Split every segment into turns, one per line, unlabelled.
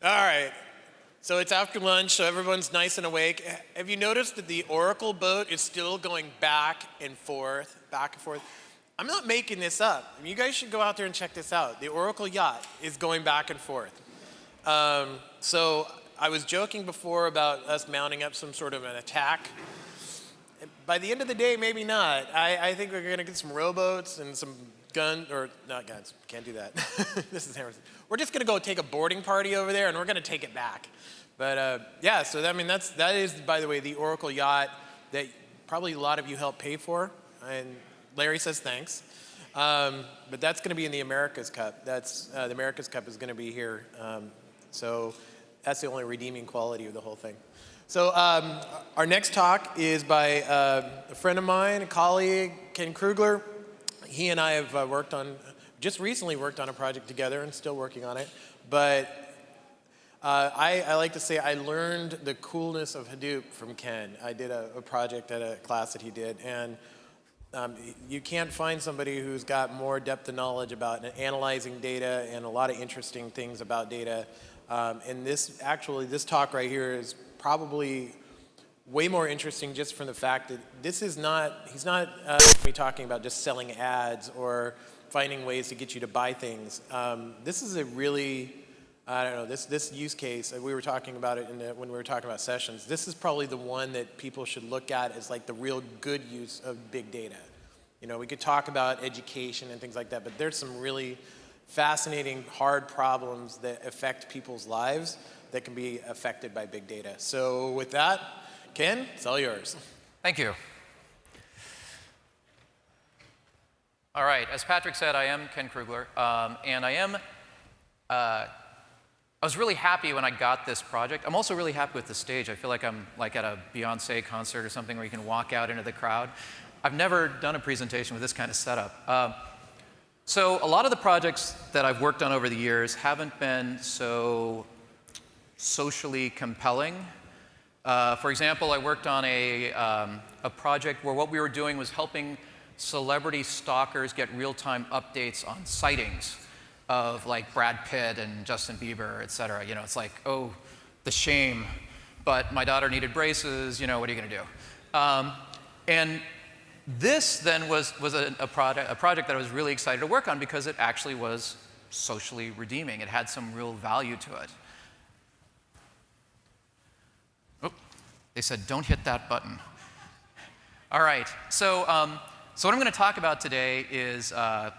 All right. So it's after lunch, so everyone's nice and awake. Have you noticed that the Oracle boat is still going back and forth, back and forth? I'm not making this up. I mean, you guys should go out there and check this out. The Oracle yacht is going back and forth. So I was joking before about us mounting up some sort of an attack. By the end of the day, maybe not. I think we're going to get some rowboats and some guns, or not guns, can't do that. This is Harrison. We're just going to go take a boarding party over there, and we're going to take it back. But yeah, so that is, by the way, the Oracle yacht that probably a lot of you helped pay for, and Larry says thanks. But that's going to be in the America's Cup. The America's Cup is going to be here. So that's the only redeeming quality of the whole thing. So our next talk is by a friend of mine, a colleague, Ken Krugler. He and I have just recently worked on a project together and still working on it. But I like to say I learned the coolness of Hadoop from Ken. I did a project at a class that he did, and you can't find somebody who's got more depth of knowledge about analyzing data and a lot of interesting things about data. And this talk right here is probably way more interesting just from the fact that he's not talking about just selling ads or finding ways to get you to buy things. This is a really, I don't know, this use case, we were talking about it when we were talking about sessions. This is probably the one that people should look at as like the real good use of big data. You know, we could talk about education and things like that, but there's some really fascinating, hard problems that affect people's lives that can be affected by big data. So with that, Ken, it's all yours.
Thank you. All right, as Patrick said, I am Ken Krugler, and I was really happy when I got this project. I'm also really happy with the stage. I feel like I'm like at a Beyonce concert or something where you can walk out into the crowd. I've never done a presentation with this kind of setup. So a lot of the projects that I've worked on over the years haven't been so socially compelling. For example, I worked on a project where what we were doing was helping celebrity stalkers get real-time updates on sightings of like Brad Pitt and Justin Bieber, et cetera. You know, it's like, oh, the shame, but my daughter needed braces, you know, what are you gonna do? And this then was a project that I was really excited to work on because it actually was socially redeeming. It had some real value to it. Oh, they said, don't hit that button. All right, so what I'm gonna talk about today is kind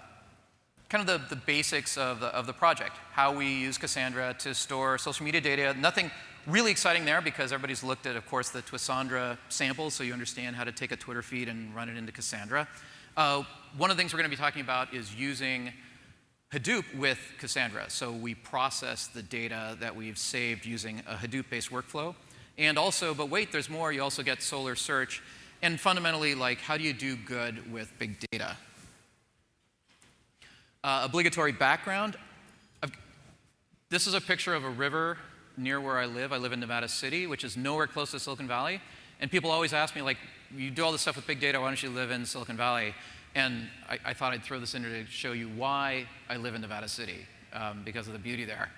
of the basics of the project, how we use Cassandra to store social media data. Nothing really exciting there because everybody's looked at, of course, the Cassandra samples, so you understand how to take a Twitter feed and run it into Cassandra. One of the things we're going to be talking about is using Hadoop with Cassandra. So we process the data that we've saved using a Hadoop-based workflow. And also, but wait, there's more. You also get Solar Search. And fundamentally, like, how do you do good with big data? Obligatory background. This is a picture of a river near where I live. I live in Nevada City, which is nowhere close to Silicon Valley. And people always ask me, like, you do all this stuff with big data, why don't you live in Silicon Valley? And I thought I'd throw this in to show you why I live in Nevada City, because of the beauty there.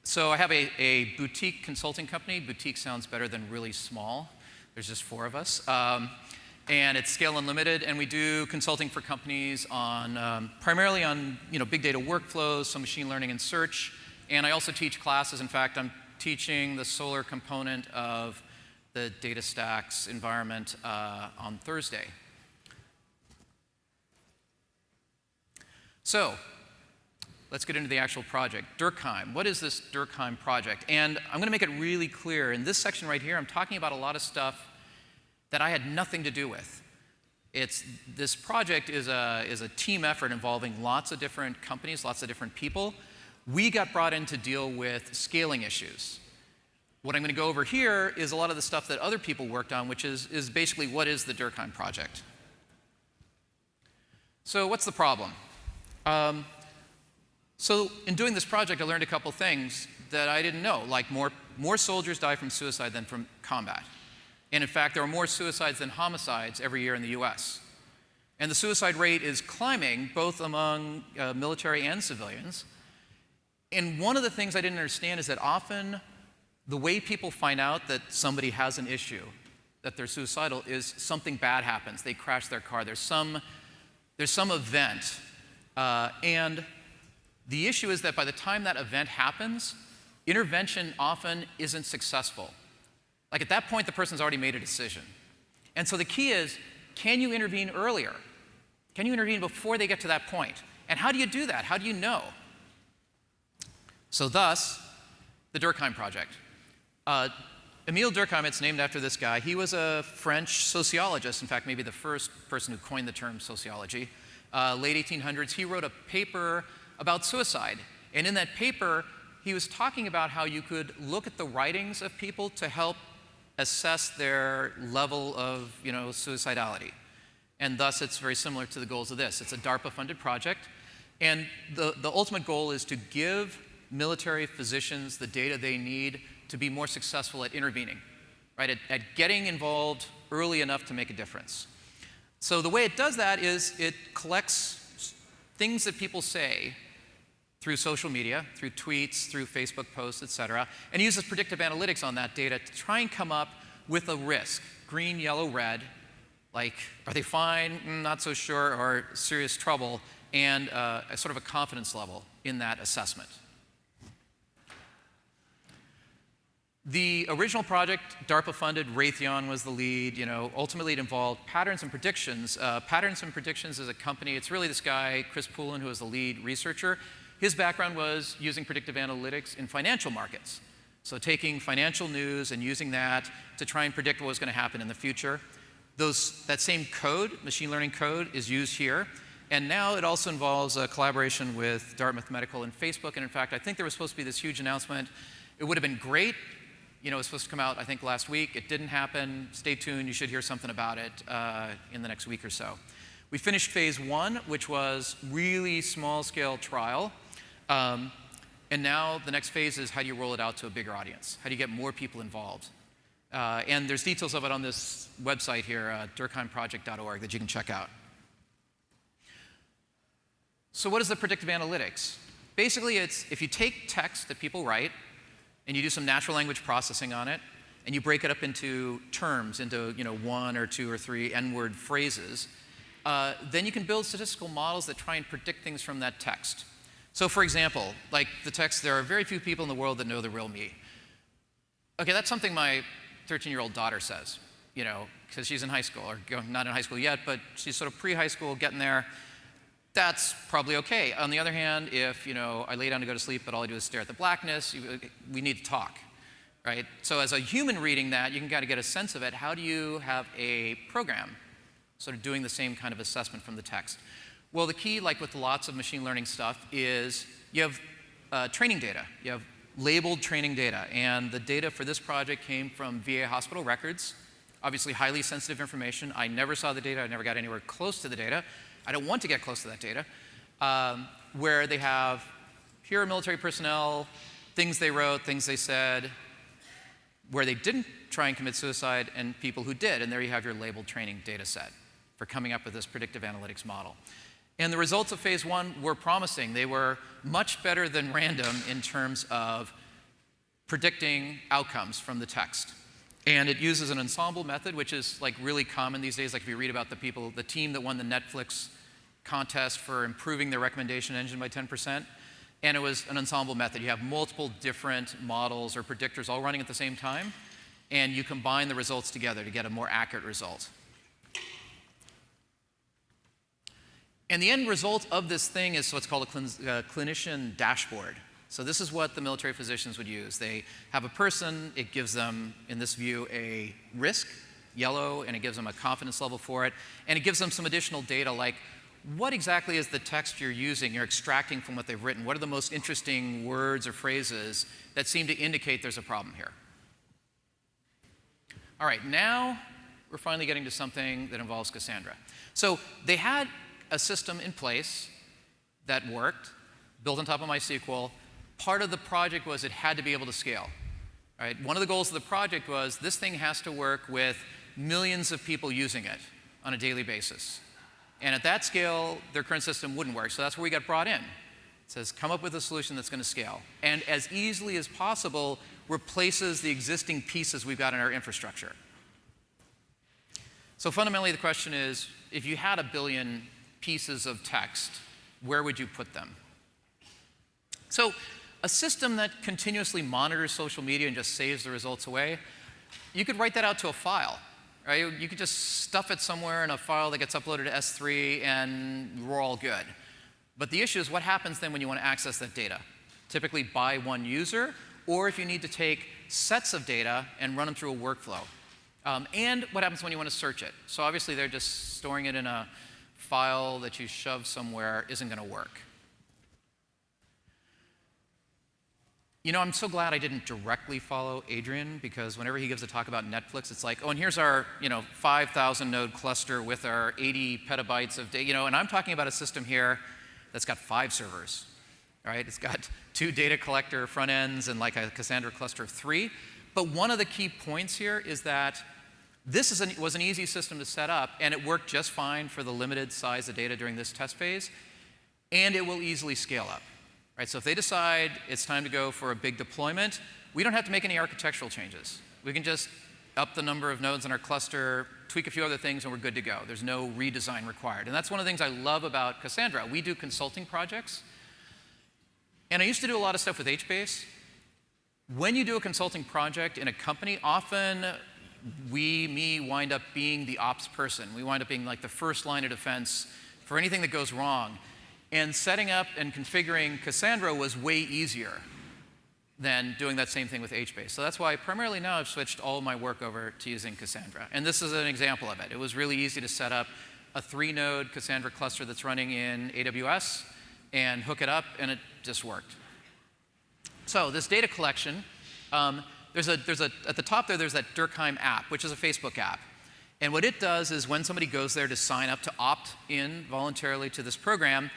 So I have a boutique consulting company. Boutique sounds better than really small. There's just 4 of us. And it's scale unlimited, and we do consulting for companies on primarily on big data workflows, some machine learning and search. And I also teach classes. In fact, I'm teaching the Solar component of the DataStax environment on Thursday. So let's get into the actual project. Durkheim. What is this Durkheim project? And I'm going to make it really clear. In this section right here, I'm talking about a lot of stuff that I had nothing to do with. This project is a team effort involving lots of different companies, lots of different people. We got brought in to deal with scaling issues. What I'm going to go over here is a lot of the stuff that other people worked on, which is basically what is the Durkheim project. So what's the problem? So in doing this project, I learned a couple things that I didn't know, like more soldiers die from suicide than from combat. And in fact, there are more suicides than homicides every year in the US. And the suicide rate is climbing both among military and civilians. And one of the things I didn't understand is that often the way people find out that somebody has an issue, that they're suicidal, is something bad happens. They crash their car. There's some event. And the issue is that by the time that event happens, intervention often isn't successful. Like at that point, the person's already made a decision. And so the key is, can you intervene earlier? Can you intervene before they get to that point? And how do you do that? How do you know? So thus, the Durkheim Project. Émile Durkheim, it's named after this guy. He was a French sociologist, in fact, maybe the first person who coined the term sociology. Late 1800s, he wrote a paper about suicide. And in that paper, he was talking about how you could look at the writings of people to help assess their level of, suicidality. And thus, it's very similar to the goals of this. It's a DARPA-funded project. And the ultimate goal is to give military physicians the data they need to be more successful at intervening, right? At getting involved early enough to make a difference. So the way it does that is it collects things that people say through social media, through tweets, through Facebook posts, et cetera, and uses predictive analytics on that data to try and come up with a risk, green, yellow, red, like, are they fine, not so sure, or serious trouble, and a sort of a confidence level in that assessment. The original project, DARPA-funded, Raytheon was the lead. Ultimately, it involved Patterns and Predictions. Patterns and Predictions is a company. It's really this guy, Chris Poulin, who is the lead researcher. His background was using predictive analytics in financial markets. So taking financial news and using that to try and predict what was going to happen in the future. That same code, machine learning code, is used here. And now it also involves a collaboration with Dartmouth Medical and Facebook. And in fact, I think there was supposed to be this huge announcement. It would have been great. It was supposed to come out, I think, last week. It didn't happen. Stay tuned. You should hear something about it in the next week or so. We finished phase 1, which was really small-scale trial. And now the next phase is how do you roll it out to a bigger audience? How do you get more people involved? And there's details of it on this website here, durkheimproject.org, that you can check out. So what is the predictive analytics? Basically, it's if you take text that people write, and you do some natural language processing on it, and you break it up into terms, into 1 or 2 or 3 N-word phrases, then you can build statistical models that try and predict things from that text. So for example, like the text, there are very few people in the world that know the real me. Okay, that's something my 13-year-old daughter says, because she's in high school, or not in high school yet, but she's sort of pre-high school, getting there. That's probably okay. On the other hand, if I lay down to go to sleep, but all I do is stare at the blackness, we need to talk, right? So as a human reading that, you can kind of get a sense of it. How do you have a program sort of doing the same kind of assessment from the text? Well, the key, like with lots of machine learning stuff, is you have training data. You have labeled training data. And the data for this project came from VA hospital records, obviously highly sensitive information. I never saw the data. I never got anywhere close to the data. I don't want to get close to that data, where they have, here are military personnel, things they wrote, things they said, where they didn't try and commit suicide, and people who did. And there you have your labeled training data set for coming up with this predictive analytics model. And the results of phase 1 were promising. They were much better than random in terms of predicting outcomes from the text. And it uses an ensemble method, which is like really common these days. Like if you read about the team that won the Netflix contest for improving their recommendation engine by 10%, and it was an ensemble method. You have multiple different models or predictors all running at the same time, and you combine the results together to get a more accurate result. And the end result of this thing is what's called a clinician dashboard. So this is what the military physicians would use. They have a person, it gives them, in this view, a risk, yellow, and it gives them a confidence level for it, and it gives them some additional data like what exactly is the text you're using, you're extracting from what they've written? What are the most interesting words or phrases that seem to indicate there's a problem here? All right, now we're finally getting to something that involves Cassandra. So they had a system in place that worked, built on top of MySQL. Part of the project was it had to be able to scale. Right? One of the goals of the project was this thing has to work with millions of people using it on a daily basis. And at that scale, their current system wouldn't work, so that's where we got brought in. It says, come up with a solution that's going to scale. And as easily as possible, replaces the existing pieces we've got in our infrastructure. So fundamentally, the question is, if you had 1 billion pieces of text, where would you put them? So a system that continuously monitors social media and just saves the results away, you could write that out to a file. Right? You could just stuff it somewhere in a file that gets uploaded to S3, and we're all good. But the issue is, what happens then when you want to access that data? Typically by one user, or if you need to take sets of data and run them through a workflow. And what happens when you want to search it? So obviously, they're just storing it in a file that you shove somewhere isn't going to work. You know, I'm so glad I didn't directly follow Adrian, because whenever he gives a talk about Netflix, it's like, oh, and here's our 5,000 node cluster with our 80 petabytes of data. And I'm talking about a system here that's got 5 servers. Right? It's got 2 data collector front ends and like a Cassandra cluster of 3. But one of the key points here is that this was an easy system to set up, and it worked just fine for the limited size of data during this test phase, and it will easily scale up. Right? So if they decide it's time to go for a big deployment, we don't have to make any architectural changes. We can just up the number of nodes in our cluster, tweak a few other things, and we're good to go. There's no redesign required. And that's one of the things I love about Cassandra. We do consulting projects. And I used to do a lot of stuff with HBase. When you do a consulting project in a company, often me wind up being the ops person. We wind up being like the first line of defense for anything that goes wrong. And setting up and configuring Cassandra was way easier than doing that same thing with HBase. So that's why primarily now I've switched all of my work over to using Cassandra. And this is an example of it. It was really easy to set up a 3-node Cassandra cluster that's running in AWS and hook it up, and it just worked. So this data collection, at the top there's that Durkheim app, which is a Facebook app. And what it does is when somebody goes there to sign up to opt in voluntarily to this program,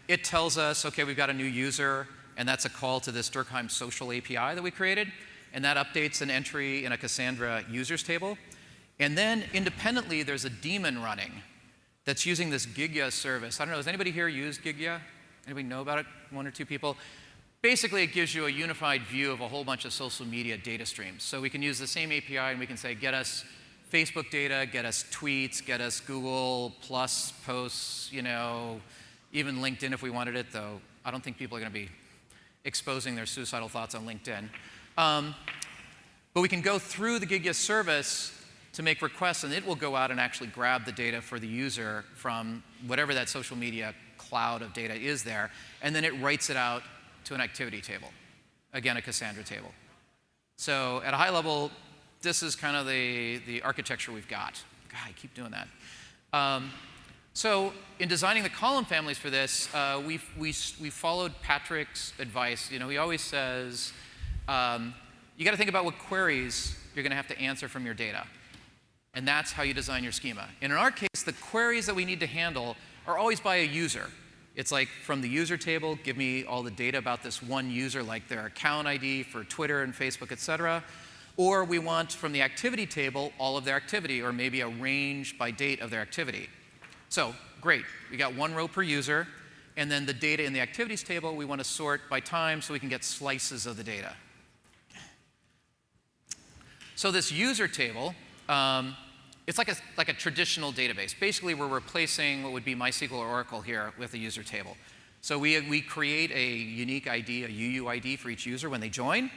it tells us, okay, we've got a new user, and that's a call to this Durkheim social API that we created, and that updates an entry in a Cassandra users table. And then independently, there's a daemon running that's using this Gigya service. I don't know, has anybody here used Gigya? Anybody know about it? 1 or 2 people? Basically, it gives you a unified view of a whole bunch of social media data streams. So we can use the same API, and we can say, get us Facebook data, get us tweets, get us Google Plus posts, even LinkedIn if we wanted it, though I don't think people are going to be exposing their suicidal thoughts on LinkedIn. But we can go through the Gigya service to make requests, and it will go out and actually grab the data for the user from whatever that social media cloud of data is there, and then it writes it out to an activity table. Again, a Cassandra table. So at a high level, this is kind of the architecture we've got. God, I keep doing that. So in designing the column families for this, we followed Patrick's advice. He always says, you got to think about what queries you're going to have to answer from your data. And that's how you design your schema. And in our case, the queries that we need to handle are always by a user. It's like, from the user table, give me all the data about this one user, like their account ID for Twitter and Facebook, et cetera. Or we want, from the activity table, all of their activity, or maybe a range by date of their activity. So, great. We got 1 row per user. And then the data in the activities table, we want to sort by time so we can get slices of the data. So this user table, it's like a traditional database. Basically, we're replacing what would be MySQL or Oracle here with a user table. So we create a unique ID, a UUID for each user when they join.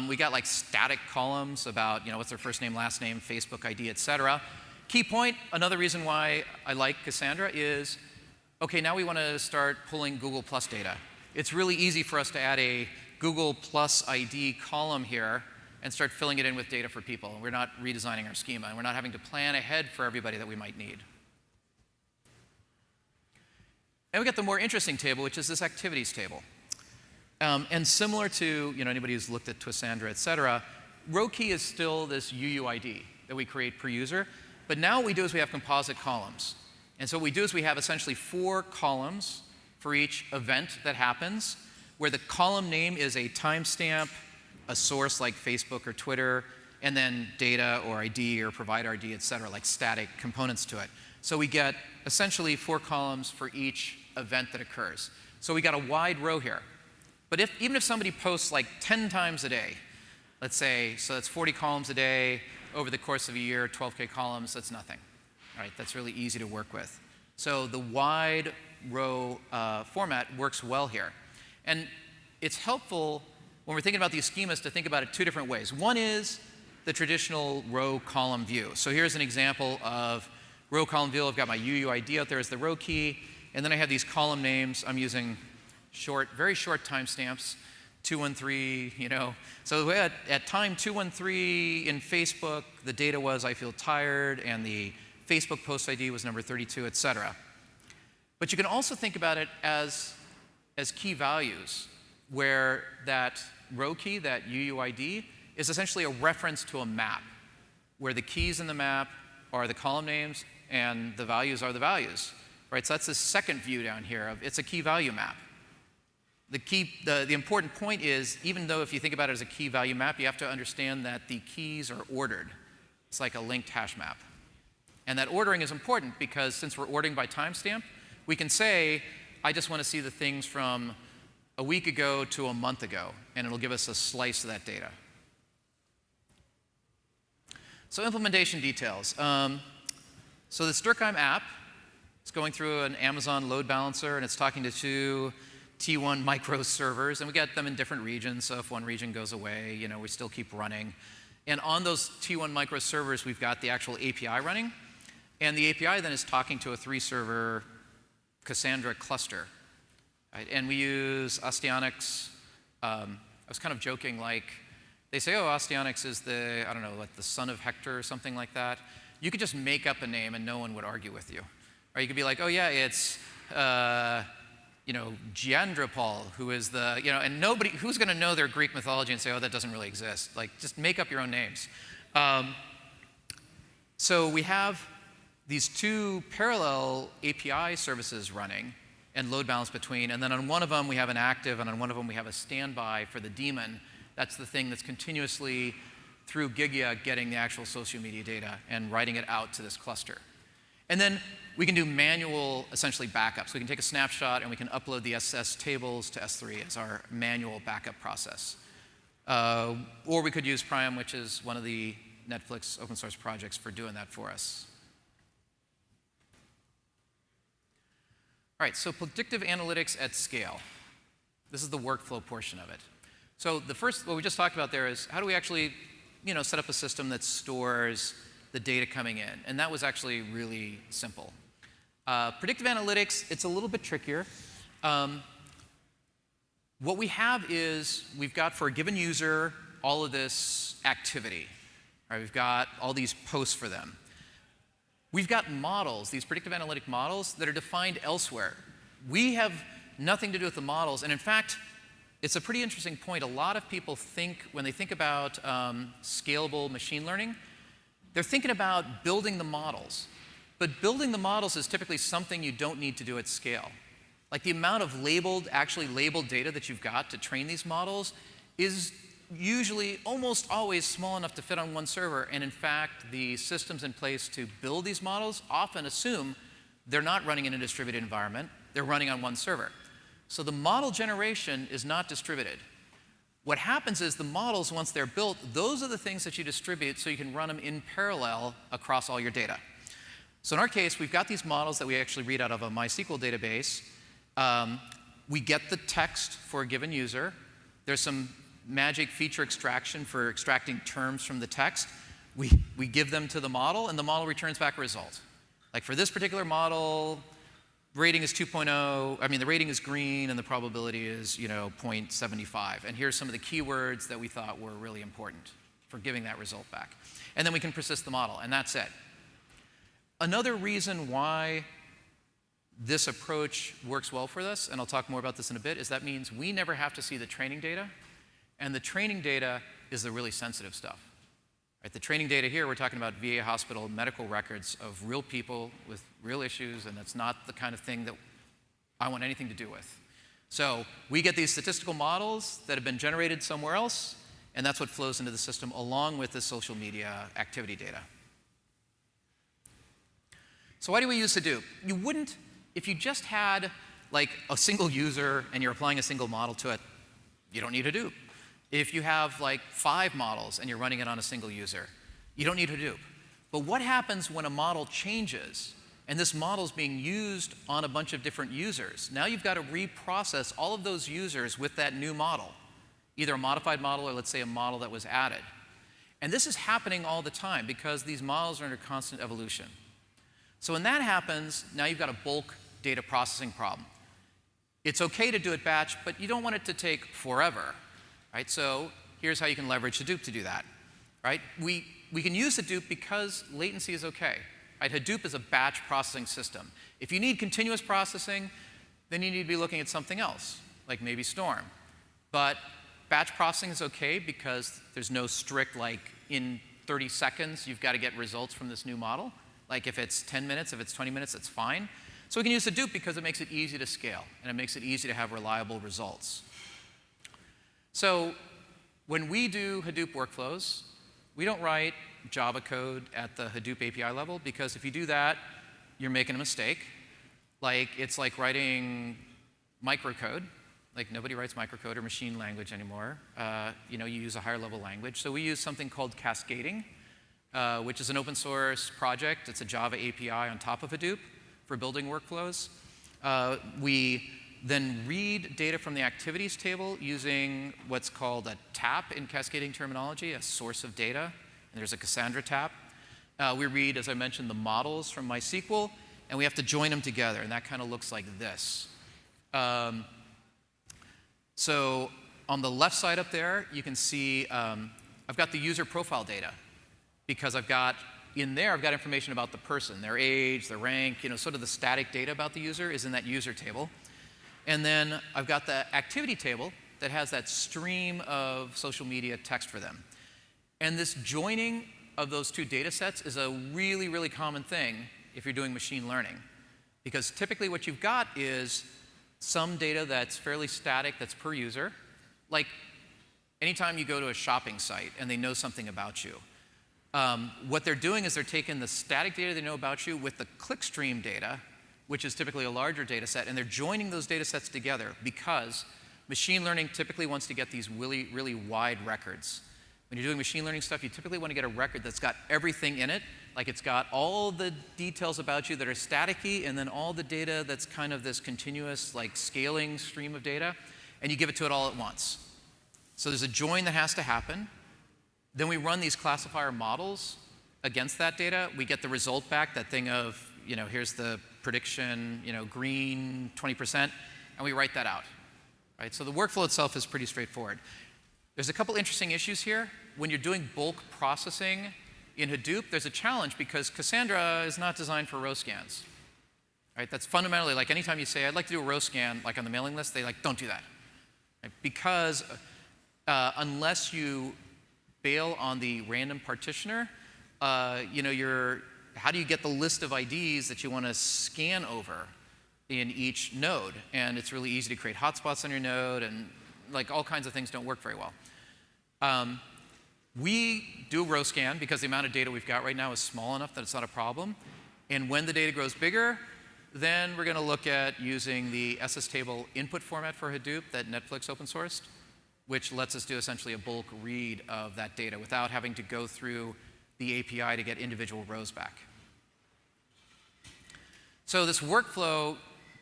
We got like static columns about what's their first name, last name, Facebook ID, et cetera. Key point, another reason why I like Cassandra is, okay, now we want to start pulling Google Plus data. It's really easy for us to add a Google Plus ID column here and start filling it in with data for people. We're not redesigning our schema, and we're not having to plan ahead for everybody that we might need. And we got the more interesting table, which is this activities table. And similar to anybody who's looked at Cassandra, et cetera, row key is still this UUID that we create per user. But now what we do is we have composite columns. And so what we do is we have essentially 4 columns for each event that happens, where the column name is a timestamp, a source like Facebook or Twitter, and then data or ID or provider ID, et cetera, like static components to it. So we get essentially 4 columns for each event that occurs. So we got a wide row here. But even if somebody posts like 10 times a day, let's say, so that's 40 columns a day, over the course of a year, 12K columns, that's nothing. Right? That's really easy to work with. So the wide row format works well here. And it's helpful when we're thinking about these schemas to think about it two different ways. One is the traditional row column view. So here's an example of row column view. I've got my UUID out there as the row key, and then I have these column names. I'm using very short timestamps, 213, you know. So at time 213 in Facebook, the data was I feel tired, and the Facebook post ID was number 32, et cetera. But you can also think about it as key values, where that row key, that UUID, is essentially a reference to a map, where the keys in the map are the column names and the values are the values. Right? So that's the second view down here of it's a key value map. The important point is, even though if you think about it as a key value map, you have to understand that the keys are ordered. It's like a linked hash map. And that ordering is important because since we're ordering by timestamp, we can say, I just want to see the things from a week ago to a month ago, and it'll give us a slice of that data. So implementation details. So this Durkheim app is going through an Amazon load balancer, and it's talking to two T1 micro servers, and we get them in different regions. So if one region goes away, you know, we still keep running. And on those T1 micro servers, we've got the actual API running. And the API then is talking to a 3-server Cassandra cluster. Right? And we use Osteonics. I was kind of joking, like, they say, oh, Osteonics is the, I don't know, like the son of Hector or something like that. You could just make up a name and no one would argue with you. Or you could be like, oh yeah, it's, you know, Giandropol, who is the, you know, and nobody, who's going to know their Greek mythology and say, oh, that doesn't really exist? Like, just make up your own names. So we have these two parallel API services running and load balance between, and then on one of them we have an active, and on one of them we have a standby for the daemon. That's the thing that's continuously, through Gigya, getting the actual social media data and writing it out to this cluster. And then we can do manual, essentially, backups. We can take a snapshot and we can upload the SS tables to S3 as our manual backup process. Or we could use Priam, which is one of the Netflix open source projects for doing that for us. All right, so predictive analytics at scale. This is the workflow portion of it. So the first, what we just talked about there is how do we actually, you know, set up a system that stores the data coming in? And that was actually really simple. Predictive analytics, it's a little bit trickier. What we have is we've got for a given user all of this activity. Right? We've got all these posts for them. We've got models, these predictive analytic models, that are defined elsewhere. We have nothing to do with the models. And in fact, it's a pretty interesting point. A lot of people think, when they think about scalable machine learning, they're thinking about building the models. But building the models is typically something you don't need to do at scale. Like the amount of actually labeled data that you've got to train these models is usually almost always small enough to fit on one server. And in fact, the systems in place to build these models often assume they're not running in a distributed environment. They're running on one server. So the model generation is not distributed. What happens is the models, once they're built, those are the things that you distribute so you can run them in parallel across all your data. So in our case, we've got these models that we actually read out of a MySQL database. We get the text for a given user. There's some magic feature extraction for extracting terms from the text. We give them to the model, and the model returns back a result. Like for this particular model, rating is 2.0. I mean, the rating is green, and the probability is, you know, 0.75. And here's some of the keywords that we thought were really important for giving that result back. And then we can persist the model, and that's it. Another reason why this approach works well for us, and I'll talk more about this in a bit, is that means we never have to see the training data. And the training data is the really sensitive stuff. Right? The training data here, we're talking about VA hospital medical records of real people with real issues, and that's not the kind of thing that I want anything to do with. So we get these statistical models that have been generated somewhere else, and that's what flows into the system along with the social media activity data. So why do we use Hadoop? You wouldn't, if you just had like a single user and you're applying a single model to it, you don't need Hadoop. If you have like 5 models and you're running it on a single user, you don't need Hadoop. But what happens when a model changes and this model is being used on a bunch of different users? Now you've got to reprocess all of those users with that new model, either a modified model or let's say a model that was added. And this is happening all the time because these models are under constant evolution. So when that happens, now you've got a bulk data processing problem. It's okay to do it batch, but you don't want it to take forever, right? So here's how you can leverage Hadoop to do that, right? We can use Hadoop because latency is okay, right? Hadoop is a batch processing system. If you need continuous processing, then you need to be looking at something else, like maybe Storm. But batch processing is okay because there's no strict, like, in 30 seconds, you've got to get results from this new model. Like, if it's 10 minutes, if it's 20 minutes, it's fine. So we can use Hadoop because it makes it easy to scale, and it makes it easy to have reliable results. So when we do Hadoop workflows, we don't write Java code at the Hadoop API level, because if you do that, you're making a mistake. Like, it's like writing microcode. Like, nobody writes microcode or machine language anymore. You use a higher level language. So we use something called cascading, which is an open source project. It's a Java API on top of Hadoop for building workflows. We then read data from the activities table using what's called a tap in cascading terminology, a source of data. And there's a Cassandra tap. We read, as I mentioned, the models from MySQL, and we have to join them together. And that kind of looks like this. So on the left side up there, you can see I've got the user profile data, because I've got information about the person, their age, their rank, sort of the static data about the user is in that user table. And then I've got the activity table that has that stream of social media text for them. And this joining of those two data sets is a really, really common thing if you're doing machine learning. Because typically what you've got is some data that's fairly static, that's per user. Like, anytime you go to a shopping site and they know something about you, what they're doing is they're taking the static data they know about you with the clickstream data, which is typically a larger data set, and they're joining those data sets together because machine learning typically wants to get these really, really wide records. When you're doing machine learning stuff, you typically want to get a record that's got everything in it. Like, it's got all the details about you that are static-y, and then all the data that's kind of this continuous, like, scaling stream of data, and you give it to it all at once. So there's a join that has to happen. Then we run these classifier models against that data. We get the result back, that thing of, here's the prediction, green 20%, and we write that out, right? So the workflow itself is pretty straightforward. There's a couple interesting issues here. When you're doing bulk processing in Hadoop, there's a challenge because Cassandra is not designed for row scans, right? That's fundamentally, like, anytime you say, I'd like to do a row scan, like on the mailing list, they don't do that, right? Because unless you bail on the random partitioner, how do you get the list of IDs that you want to scan over in each node? And it's really easy to create hotspots on your node, and like all kinds of things don't work very well. We do a row scan because the amount of data we've got right now is small enough that it's not a problem. And when the data grows bigger, then we're going to look at using the SS table input format for Hadoop that Netflix open sourced, which lets us do essentially a bulk read of that data without having to go through the API to get individual rows back. So this workflow,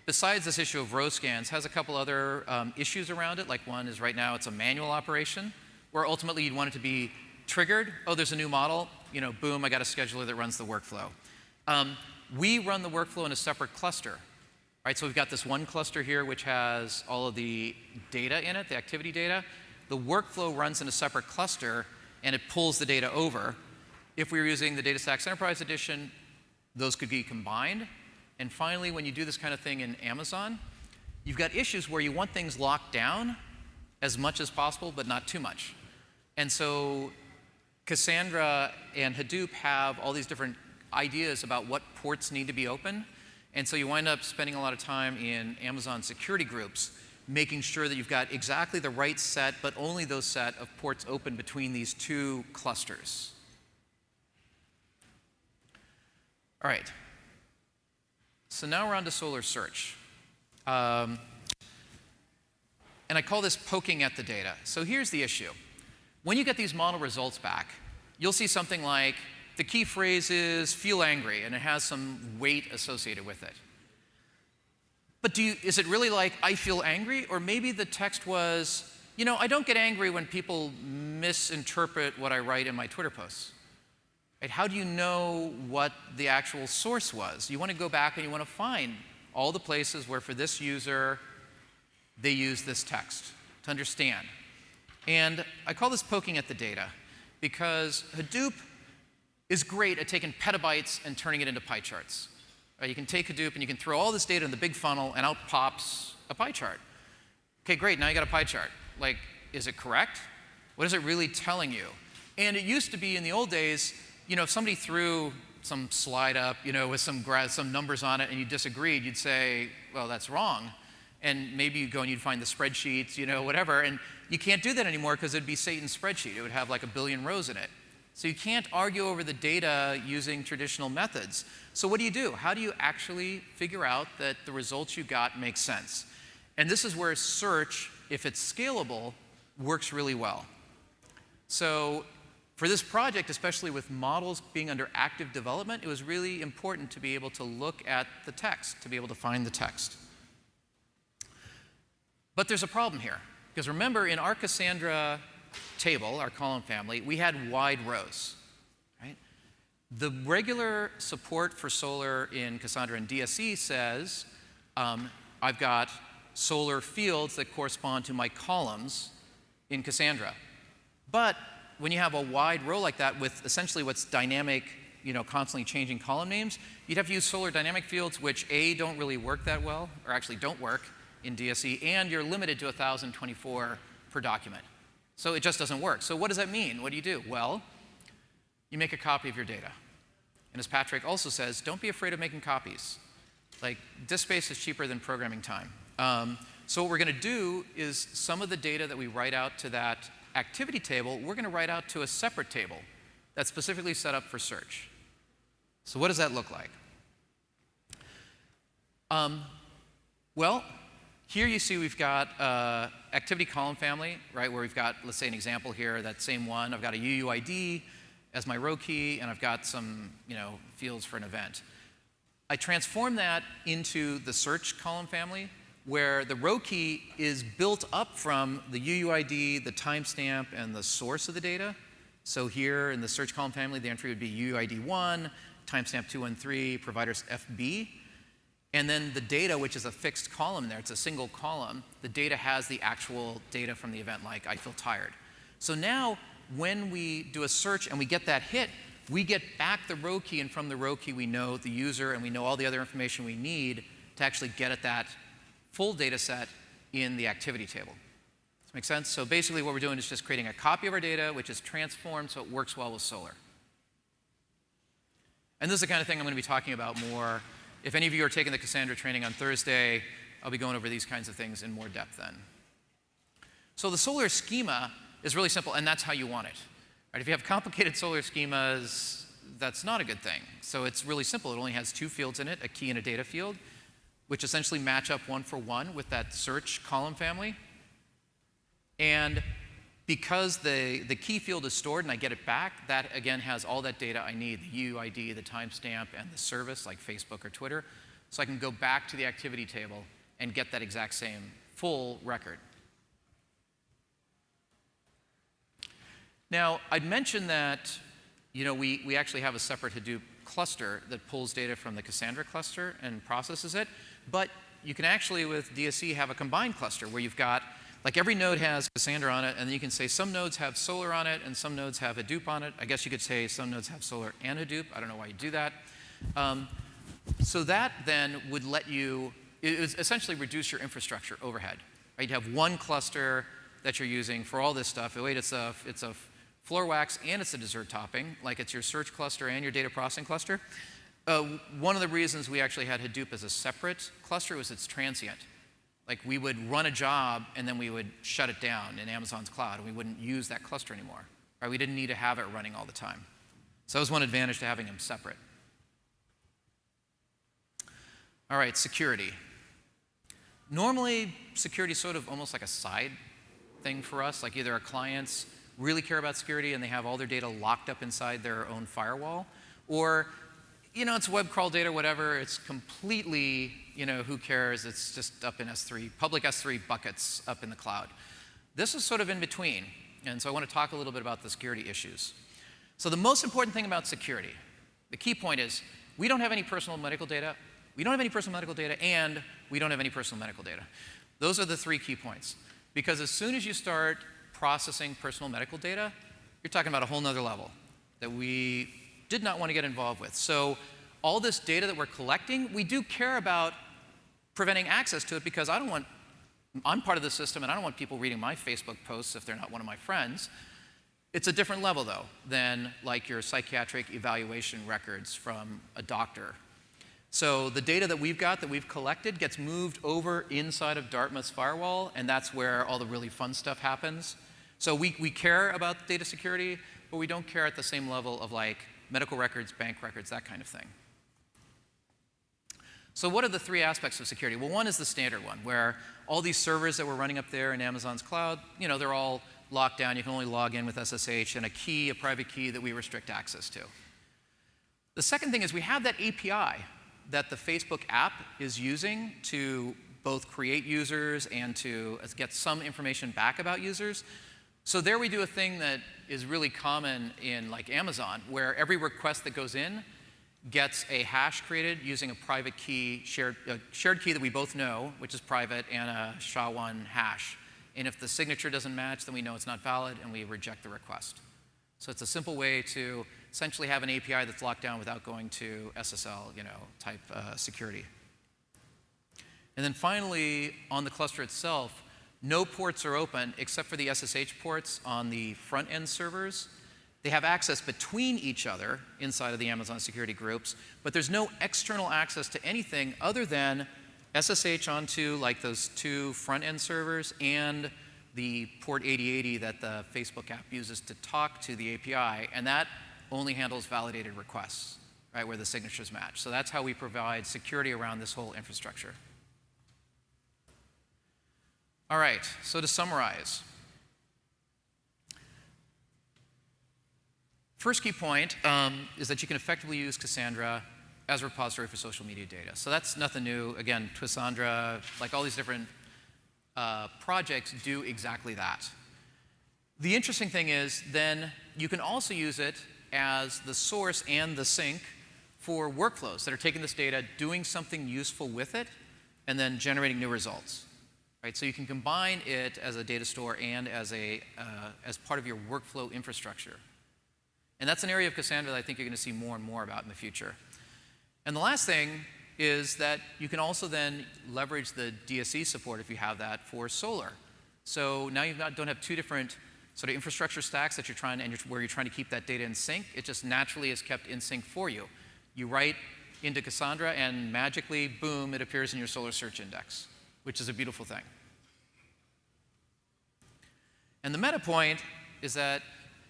besides this issue of row scans, has a couple other issues around it. Like, one is right now it's a manual operation, where ultimately you'd want it to be triggered. Oh, there's a new model. Boom, I got a scheduler that runs the workflow. We run the workflow in a separate cluster. Right, so we've got this one cluster here which has all of the data in it, the activity data. The workflow runs in a separate cluster, and it pulls the data over. If we were using the DataStax Enterprise Edition, those could be combined. And finally, when you do this kind of thing in Amazon, you've got issues where you want things locked down as much as possible, but not too much. And so Cassandra and Hadoop have all these different ideas about what ports need to be open. And so you wind up spending a lot of time in Amazon security groups, making sure that you've got exactly the right set, but only those set of ports open between these two clusters. All right. So now we're on to Solar Search. And I call this poking at the data. So here's the issue. When you get these model results back, you'll see something like the key phrase is feel angry, and it has some weight associated with it. But is it really like I feel angry? Or maybe the text was, you know, I don't get angry when people misinterpret what I write in my Twitter posts. Right? How do you know what the actual source was? You want to go back and you want to find all the places where for this user, they use this text to understand. And I call this poking at the data because Hadoop is great at taking petabytes and turning it into pie charts. Right? You can take Hadoop and you can throw all this data in the big funnel and out pops a pie chart. Okay, great, now you got a pie chart. Like, is it correct? What is it really telling you? And it used to be in the old days, you know, if somebody threw some slide up, you know, with some numbers on it and you disagreed, you'd say, well, that's wrong. And maybe you'd go and you'd find the spreadsheets, you know, whatever. And you can't do that anymore because it'd be Satan's spreadsheet. It would have like 1 billion rows in it. So you can't argue over the data using traditional methods. So what do? How do you actually figure out that the results you got make sense? And this is where search, if it's scalable, works really well. So for this project, especially with models being under active development, it was really important to be able to look at the text, to be able to find the text. But there's a problem here. Because remember, in our Cassandra table, our column family, we had wide rows. Right? The regular support for Solr in Cassandra and DSE says, I've got Solr fields that correspond to my columns in Cassandra. But when you have a wide row like that with essentially what's dynamic, you know, constantly changing column names, you'd have to use Solr dynamic fields, which A, don't really work that well, or actually don't work in DSE, and you're limited to 1,024 per document. So it just doesn't work. So what does that mean? What do? Well, you make a copy of your data. And as Patrick also says, don't be afraid of making copies. Like, disk space is cheaper than programming time. So what we're going to do is some of the data that we write out to that activity table, we're going to write out to a separate table that's specifically set up for search. So what does that look like? Well, here you see we've got activity column family, right, where we've got, let's say, an example here, that same one. I've got a UUID as my row key, and I've got some, you know, fields for an event. I transform that into the search column family, where the row key is built up from the UUID, the timestamp, and the source of the data. So here in the search column family, the entry would be UUID1, timestamp 213, provider's FB. And then the data, which is a fixed column there, it's a single column, the data has the actual data from the event, like I feel tired. So now when we do a search and we get that hit, we get back the row key, and from the row key we know the user and we know all the other information we need to actually get at that full data set in the activity table. Does that make sense? So basically what we're doing is just creating a copy of our data, which is transformed so it works well with Solr. And this is the kind of thing I'm going to be talking about more. If any of you are taking the Cassandra training on Thursday, I'll be going over these kinds of things in more depth then. So the Solr schema is really simple, and that's how you want it. Right? If you have complicated Solr schemas, that's not a good thing. So it's really simple. It only has 2 fields in it, a key and a data field, which essentially match up 1 for 1 with that search column family. And because the key field is stored and I get it back, that again has all that data I need, the UUID, the timestamp, and the service like Facebook or Twitter. So I can go back to the activity table and get that exact same full record. Now, I'd mentioned that, you know, we actually have a separate Hadoop cluster that pulls data from the Cassandra cluster and processes it. But you can actually, with DSE, have a combined cluster where you've got, like, every node has Cassandra on it, and then you can say some nodes have Solr on it and some nodes have Hadoop on it. I guess you could say some nodes have Solr and Hadoop. I don't know why you do that. So that then would let you, it would essentially reduce your infrastructure overhead. Right? You'd have one cluster that you're using for all this stuff. Wait, it's a floor wax and it's a dessert topping, like it's your search cluster and your data processing cluster. One of the reasons we actually had Hadoop as a separate cluster was it's transient. Like, we would run a job and then we would shut it down in Amazon's cloud and we wouldn't use that cluster anymore. Right? We didn't need to have it running all the time. So that was one advantage to having them separate. All right, security. Normally, security is sort of almost like a side thing for us. Like either our clients really care about security and they have all their data locked up inside their own firewall, or it's web crawl data, whatever. It's completely, who cares? It's just up in S3, public S3 buckets up in the cloud. This is sort of in between, and so I want to talk a little bit about the security issues. So the most important thing about security, the key point is, we don't have any personal medical data, we don't have any personal medical data, and we don't have any personal medical data. Those are the 3 key points. Because as soon as you start processing personal medical data, you're talking about a whole nother level that we did not want to get involved with. So all this data that we're collecting, we do care about preventing access to it because I'm part of the system and I don't want people reading my Facebook posts if they're not one of my friends. It's a different level, though, than like your psychiatric evaluation records from a doctor. So the data that we've got, that we've collected, gets moved over inside of Dartmouth's firewall, and that's where all the really fun stuff happens. So we care about data security, but we don't care at the same level of like medical records, bank records, that kind of thing. So what are the 3 aspects of security? Well, one is the standard one, where all these servers that we're running up there in Amazon's cloud, they're all locked down. You can only log in with SSH and a private key that we restrict access to. The second thing is we have that API that the Facebook app is using to both create users and to get some information back about users. So there we do a thing that is really common in like Amazon, where every request that goes in gets a hash created using a private key, shared key that we both know, which is private, and a SHA-1 hash. And if the signature doesn't match, then we know it's not valid, and we reject the request. So it's a simple way to essentially have an API that's locked down without going to SSL, type security. And then finally, on the cluster itself, no ports are open except for the SSH ports on the front-end servers. They have access between each other inside of the Amazon security groups, but there's no external access to anything other than SSH onto like those 2 front-end servers and the port 8080 that the Facebook app uses to talk to the API, and that only handles validated requests, right, where the signatures match. So that's how we provide security around this whole infrastructure. All right, so to summarize, first key point is that you can effectively use Cassandra as a repository for social media data. So that's nothing new. Again, Cassandra, like all these different projects do exactly that. The interesting thing is then you can also use it as the source and the sink for workflows that are taking this data, doing something useful with it, and then generating new results. Right? So you can combine it as a data store and as part of your workflow infrastructure. And that's an area of Cassandra that I think you're going to see more and more about in the future. And the last thing is that you can also then leverage the DSE support, if you have that, for Solar. So now you don't have 2 different sort of infrastructure stacks that where you're trying to keep that data in sync. It just naturally is kept in sync for you. You write into Cassandra, and magically, boom, it appears in your Solar search index, which is a beautiful thing. And the meta point is that,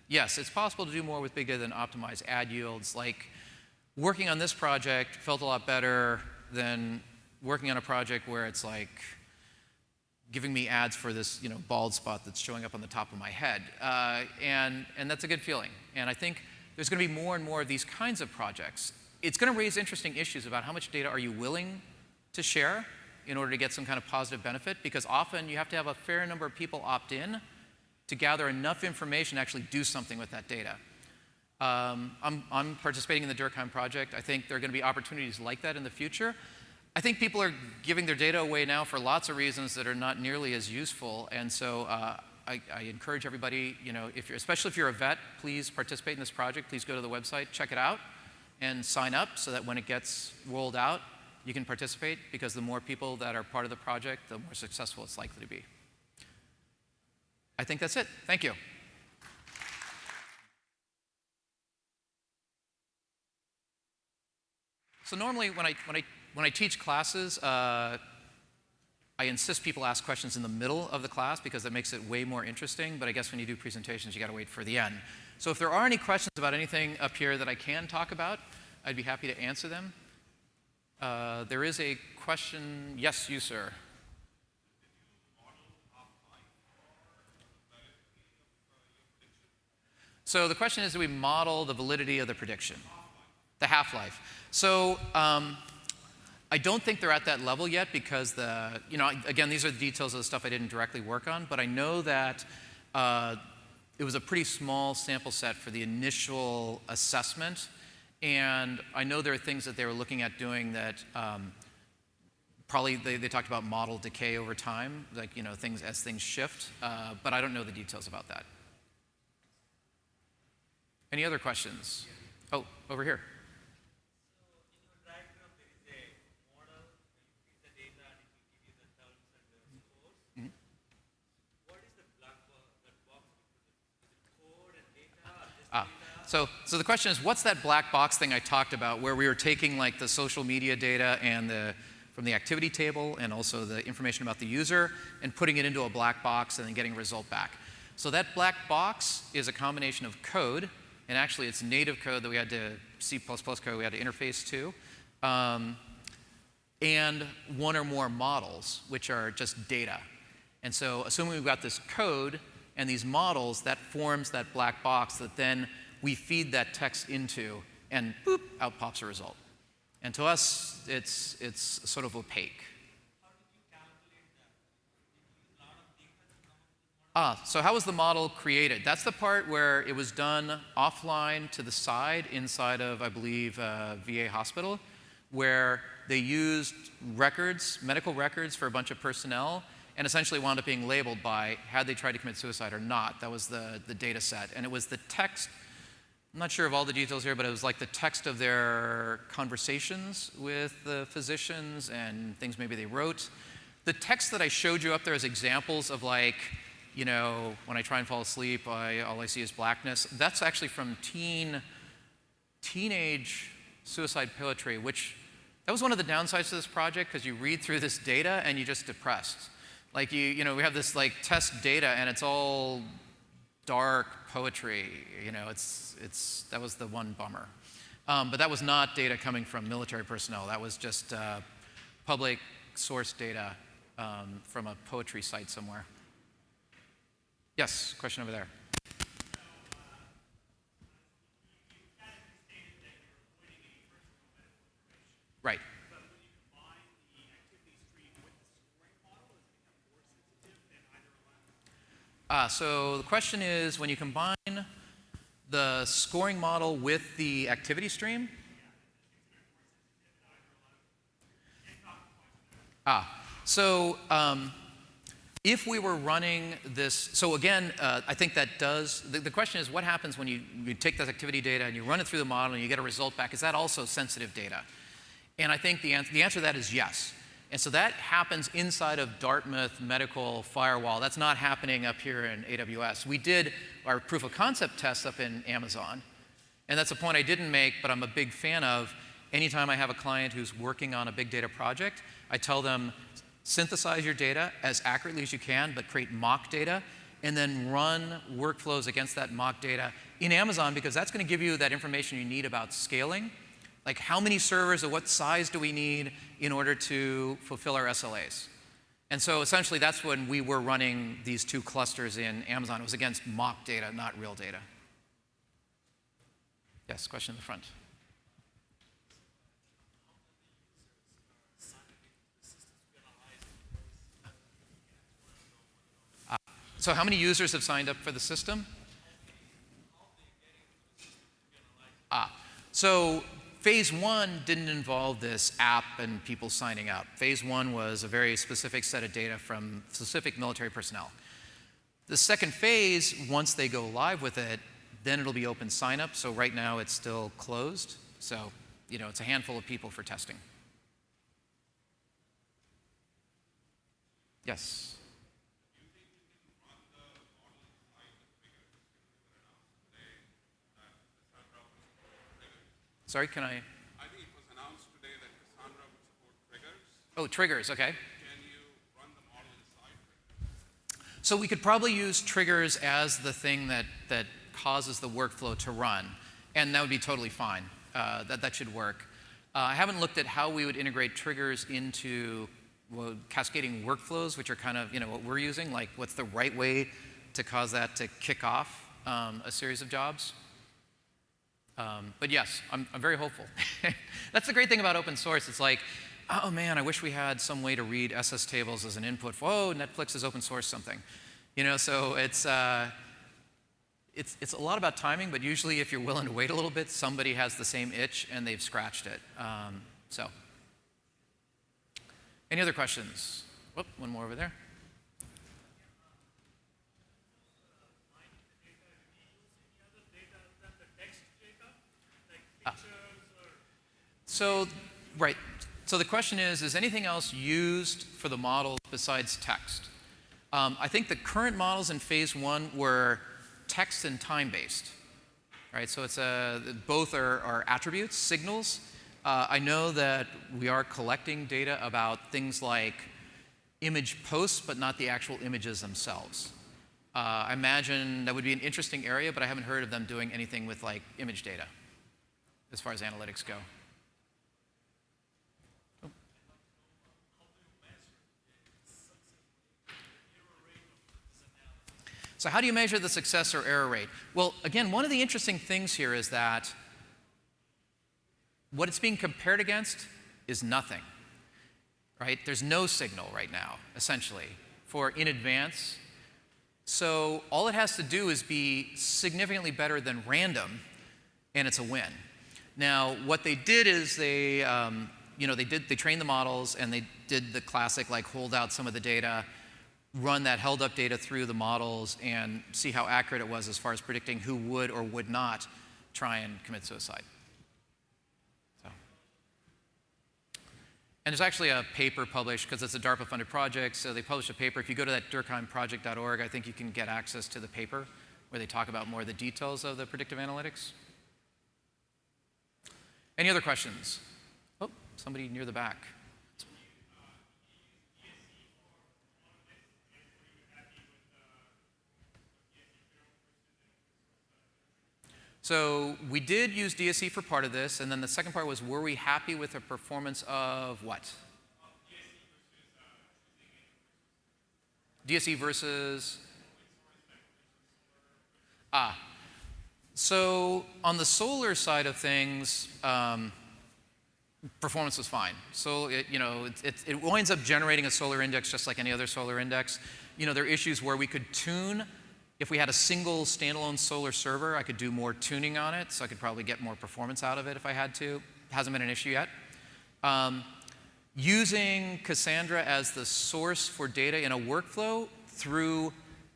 yes, it's possible to do more with big data than optimize ad yields. Like, working on this project felt a lot better than working on a project where it's like giving me ads for this bald spot that's showing up on the top of my head. And that's a good feeling. And I think there's going to be more and more of these kinds of projects. It's going to raise interesting issues about how much data are you willing to share in order to get some kind of positive benefit, because often you have to have a fair number of people opt in to gather enough information to actually do something with that data. I'm participating in the Durkheim Project. I think there are going to be opportunities like that in the future. I think people are giving their data away now for lots of reasons that are not nearly as useful. And so I encourage everybody, especially if you're a vet, please participate in this project. Please go to the website, check it out, and sign up so that when it gets rolled out, you can participate, because the more people that are part of the project, the more successful it's likely to be. I think that's it. Thank you. So normally when I teach classes, I insist people ask questions in the middle of the class because that makes it way more interesting. But I guess when you do presentations, you got to wait for the end. So if there are any questions about anything up here that I can talk about, I'd be happy to answer them. There is a question. Yes, you, sir. So the question is, do we model the validity of the prediction? The half-life. So I don't think they're at that level yet because again, these are the details of the stuff I didn't directly work on, but I know that it was a pretty small sample set for the initial assessment, and I know there are things that they were looking at doing that probably they talked about model decay over time, like things as things shift, but I don't know the details about that. Any other questions? Oh, over here. So the question is, what's that black box thing I talked about where we were taking like the social media data and from the activity table and also the information about the user and putting it into a black box and then getting a result back. So that black box is a combination of code, and actually it's native code that we had to, C++ code we had to interface to, and one or more models, which are just data. And so assuming we've got this code and these models, that forms that black box that then we feed that text into, and boop, out pops a result. And to us, it's sort of opaque.
How did you calculate that?
So how was the model created? That's the part where it was done offline to the side inside of, I believe, VA hospital, where they used records, medical records for a bunch of personnel, and essentially wound up being labeled by had they tried to commit suicide or not. That was the data set. And it was the text. I'm not sure of all the details here, but it was like the text of their conversations with the physicians and things maybe they wrote. The text that I showed you up there as examples of like, when I try and fall asleep, all I see is blackness, that's actually from teenage suicide poetry, which that was one of the downsides to this project because you read through this data and you're just depressed. Like we have this like test data and it's all dark poetry, that was the one bummer. But that was not data coming from military personnel. That was just public source data from a poetry site somewhere. Yes, question over there. Right. So the question is, when you combine the scoring model with the activity stream? So if we were running this, so again, I think that does, the question is what happens when you take that activity data and you run it through the model and you get a result back? Is that also sensitive data? And I think the answer to that is yes. And so that happens inside of Dartmouth Medical Firewall. That's not happening up here in AWS. We did our proof of concept tests up in Amazon. And that's a point I didn't make, but I'm a big fan of. Anytime I have a client who's working on a big data project, I tell them, synthesize your data as accurately as you can, but create mock data, and then run workflows against that mock data in Amazon, because that's going to give you that information you need about scaling. Like how many servers or what size do we need in order to fulfill our SLAs? And so essentially that's when we were running these two clusters in Amazon. It was against mock data, not real data. Yes, question in the front. So how many users have signed up for the system? So phase one didn't involve this app and people signing up. Phase one was a very specific set of data from specific military personnel. The second phase, once they go live with it, then it'll be open sign up. So right now it's still closed. So, it's a handful of people for testing. Yes. Sorry, can I?
I think it was announced today that Cassandra would support triggers.
Oh, triggers, okay.
Can you run the model inside triggers?
So we could probably use triggers as the thing that causes the workflow to run, and that would be totally fine. That should work. I haven't looked at how we would integrate triggers into cascading workflows, which are kind of what we're using. Like, what's the right way to cause that to kick off? a series of jobs. But yes, I'm very hopeful. That's the great thing about open source. It's like, oh man, I wish we had some way to read SS tables as an input. Whoa, Netflix has open sourced something. So it's a lot about timing, but usually if you're willing to wait a little bit, somebody has the same itch and they've scratched it. Any other questions? Whoop, one more over there. Right. So the question is anything else used for the model besides text? I think the current models in phase 1 were text and time-based. Right? So it's both are attributes, signals. I know that we are collecting data about things like image posts, but not the actual images themselves. I imagine that would be an interesting area, but I haven't heard of them doing anything with like image data as far as analytics go. So how do you measure the success or error rate? Well, again, one of the interesting things here is that what it's being compared against is nothing, right? There's no signal right now, essentially, for in advance. So all it has to do is be significantly better than random, and it's a win. Now, what they did is they trained the models, and they did the classic, like, hold out some of the data, run that held up data through the models, and see how accurate it was as far as predicting who would or would not try and commit suicide. And there's actually a paper published, because it's a DARPA-funded project, so they published a paper. If you go to that DurkheimProject.org, I think you can get access to the paper where they talk about more of the details of the predictive analytics. Any other questions? Oh, somebody near the back. So we did use DSE for part of this, and then the second part was, were we happy with the performance of what? DSE versus? So on the solar side of things, performance was fine. So it winds up generating a solar index just like any other solar index. There are issues where we could tune. If we had a single standalone solar server, I could do more tuning on it, so I could probably get more performance out of it if I had to. It hasn't been an issue yet. Using Cassandra as the source for data in a workflow through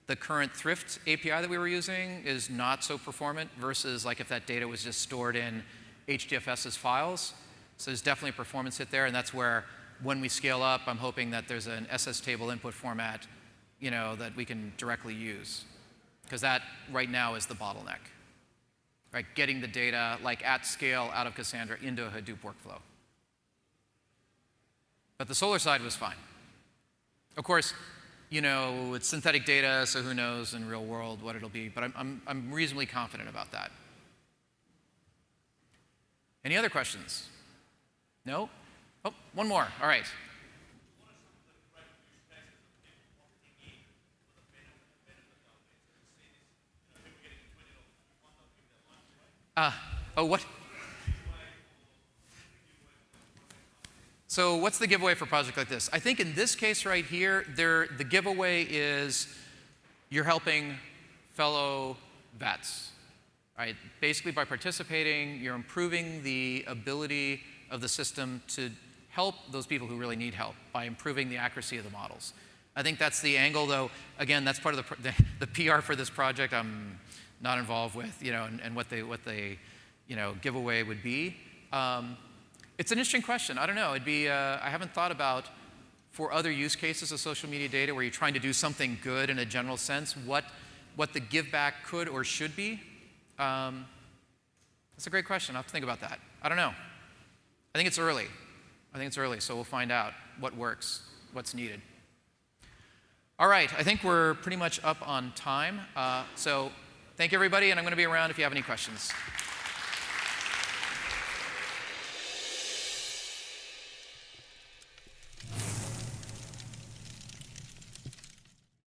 the current Thrift API that we were using is not so performant versus like if that data was just stored in HDFS as files. So there's definitely a performance hit there, and that's where when we scale up, I'm hoping that there's an SS table input format that we can directly use. Because that right now is the bottleneck, right? Getting the data like at scale out of Cassandra into a Hadoop workflow. But the solar side was fine. Of course, it's synthetic data, so who knows in real world what it'll be, but I'm reasonably confident about that. Any other questions? No? Oh, one more. All right. What? So what's the giveaway for a project like this? I think in this case right here, the giveaway is you're helping fellow vets, right? Basically by participating, you're improving the ability of the system to help those people who really need help by improving the accuracy of the models. I think that's the angle, though. Again, that's part of the PR for this project. I'm not involved with, and what they giveaway would be. It's an interesting question. I don't know. It'd be I haven't thought about for other use cases of social media data where you're trying to do something good in a general sense, what the give back could or should be. That's a great question. I'll have to think about that. I don't know. I think it's early. So we'll find out what works, what's needed. All right. I think we're pretty much up on time. So thank you, everybody, and I'm going to be around if you have any questions.